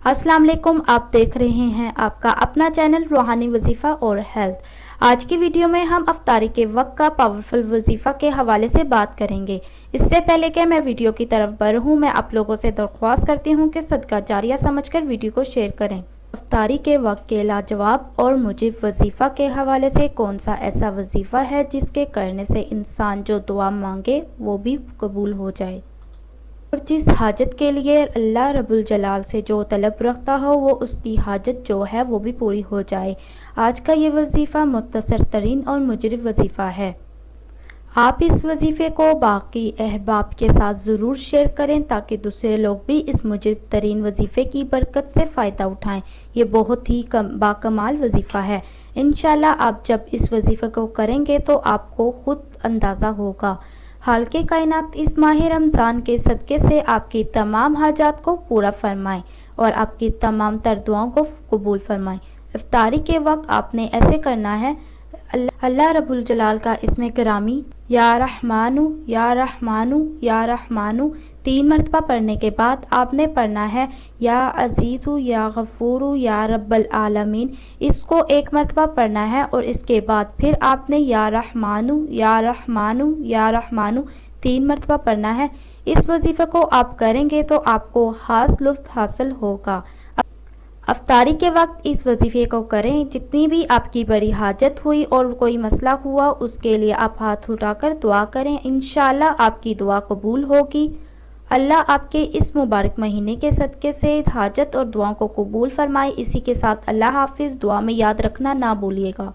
अस्सलाम वालेकुम। आप देख रहे हैं आपका अपना चैनल रूहानी वजीफ़ा और हेल्थ। आज की वीडियो में हम अफ्तारी के वक्त का पावरफुल वजीफ़ा के हवाले से बात करेंगे। इससे पहले कि मैं वीडियो की तरफ बढ़ूँ, मैं आप लोगों से दरख्वास्त करती हूँ कि सदका जारिया समझकर वीडियो को शेयर करें। अफ्तारी के वक्त के लाजवाब और मुजिब वजीफ़ा के हवाले से कौन सा ऐसा वजीफ़ा है जिसके करने से इंसान जो दुआ मांगे वो भी कबूल हो जाए और जिस हाजत के लिए अल्लाह रब्बुल जलाल से जो तलब रखता हो वो उसकी हाजत जो है वो भी पूरी हो जाए। आज का ये वजीफ़ा मुख्तसर तरीन और मुजरिब वजीफ़ा है। आप इस वजीफ़े को बाकी अहबाब के साथ ज़रूर शेयर करें ताकि दूसरे लोग भी इस मुजरिब तरीन वजीफ़े की बरकत से फ़ायदा उठाएं। ये बहुत ही बाकमाल वजीफ़ा है। इंशाल्लाह आप जब इस वजीफ़े को करेंगे तो आपको ख़ुद अंदाज़ा होगा। हालांकि कायनात इस माह रमज़ान के सदक़े से आपकी तमाम हाजात को पूरा फरमाएं और आपकी तमाम तर दुआओं को कबूल फरमाएं। इफ्तारी के वक्त आपने ऐसे करना है, अल्लाह रब्बुल जलाल का इस्म गिरामी या रहमानु या रहमानु या रहमानु 3 मरतबा पढ़ने के बाद आपने पढ़ना है या अजीज़ु या गफ़ूरु या रब्बल आलमीन। इसको 1 मरतबा पढ़ना है और इसके बाद फिर आपने या रहमानु या रहमानु या रहमानु 3 मरतबा पढ़ना है। इस वजीफ़े को आप करेंगे तो आपको खास लुत्फ़ हासिल होगा। अफ्तारी के वक्त इस वजीफ़े को करें। जितनी भी आपकी बड़ी हाजत हुई और कोई मसला हुआ उसके लिए आप हाथ उठाकर दुआ करें। इंशाअल्लाह आपकी दुआ कबूल होगी। अल्लाह आपके इस मुबारक महीने के सदक़े से हाजत और दुआओं को कबूल फरमाए। इसी के साथ अल्लाह हाफिज़। दुआ में याद रखना ना भूलिएगा।